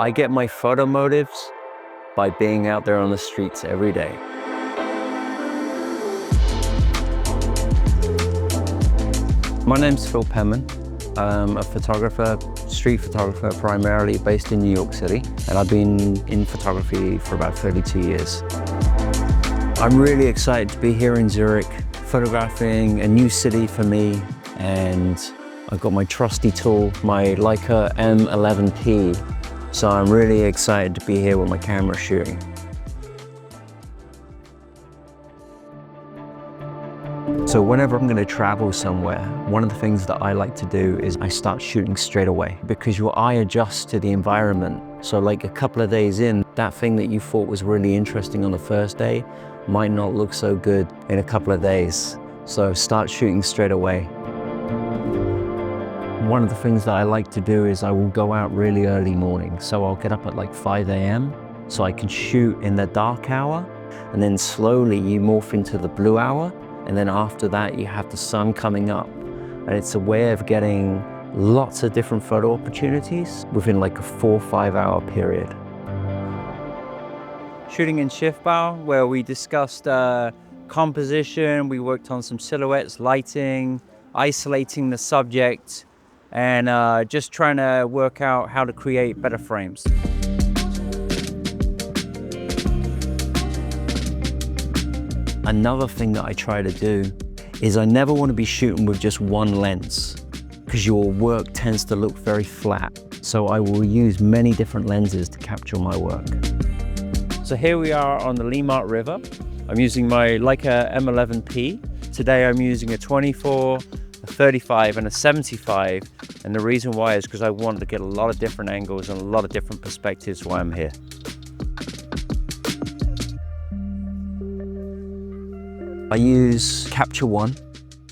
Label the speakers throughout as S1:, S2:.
S1: I get my photo motives by being out there on the streets every day. My name's Penman. I'm a photographer, street photographer, primarily based in New York City, and I've been in photography for about 32 years. I'm really excited to be here in Zurich, photographing a new city for me, and I've got my trusty tool, my Leica M11-P, so I'm really excited to be here with my camera shooting. So whenever I'm going to travel somewhere, one of the things that I like to do is I start shooting straight away, because your eye adjusts to the environment. So like a couple of days in, that thing that you thought was really interesting on the first day might not look so good in a couple of days. So start shooting straight away. One of the things that I like to do is I will go out really early morning. So I'll get up at like 5 a.m. so I can shoot in the dark hour, and then slowly you morph into the blue hour. And then after that, you have the sun coming up. And it's a way of getting lots of different photo opportunities within like a 4 or 5 hour period. Shooting in Schiffbau, where we discussed composition, we worked on some silhouettes, lighting, isolating the subject, and just trying to work out how to create better frames. Another thing that I try to do is I never want to be shooting with just one lens, because your work tends to look very flat. So I will use many different lenses to capture my work. So here we are on the Limmat River. I'm using my Leica M11-P. Today I'm using a 24, a 35 and a 75. And the reason why is because I wanted to get a lot of different angles and a lot of different perspectives while I'm here. I use Capture One.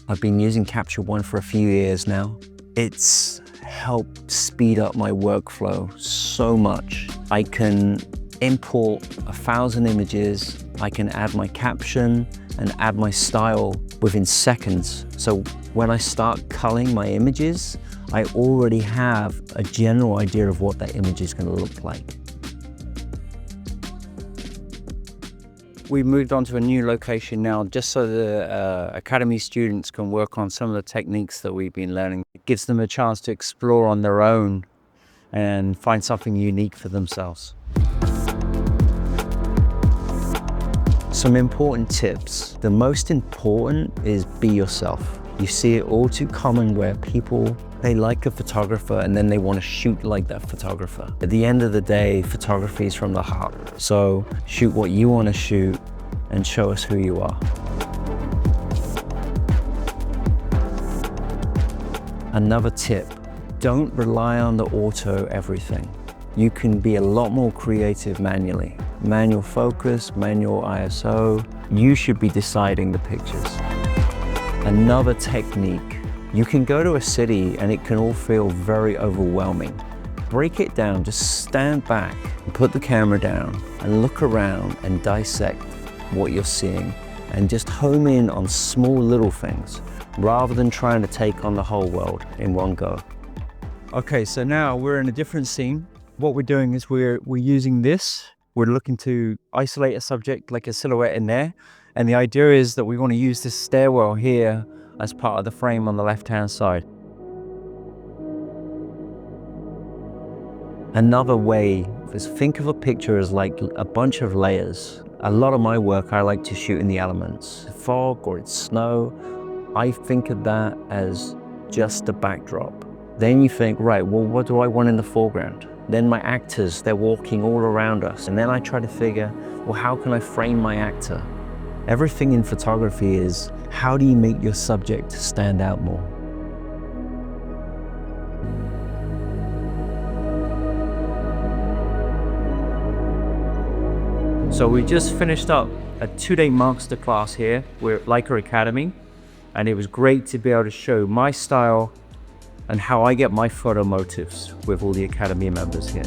S1: I've been using Capture One for a few years now. It's helped speed up my workflow so much. I can import 1,000 images. I can add my caption and add my style within seconds. So when I start culling my images, I already have a general idea of what that image is going to look like. We've moved on to a new location now, just so the Academy students can work on some of the techniques that we've been learning. It gives them a chance to explore on their own and find something unique for themselves. Some important tips. The most important is be yourself. You see it all too common where people, they like a photographer and then they want to shoot like that photographer. At the end of the day, photography is from the heart. So shoot what you want to shoot and show us who you are. Another tip, don't rely on the auto everything. You can be a lot more creative manually. Manual focus, manual ISO. You should be deciding the pictures. Another technique, you can go to a city and it can all feel very overwhelming. Break it down, just stand back and put the camera down and look around and dissect what you're seeing and just home in on small little things rather than trying to take on the whole world in one go. Okay, so now we're in a different scene. What we're doing is we're using this. We're looking to isolate a subject like a silhouette in there. And the idea is that we want to use this stairwell here as part of the frame on the left-hand side. Another way is think of a picture as like a bunch of layers. A lot of my work I like to shoot in the elements. Fog or it's snow, I think of that as just a backdrop. Then you think, right, well, what do I want in the foreground? Then my actors, they're walking all around us. And then I try to figure, well, how can I frame my actor? Everything in photography is, how do you make your subject stand out more? So we just finished up a 2-day masterclass here. We're at Leica Academy, and it was great to be able to show my style and how I get my photo motifs with all the Academy members here.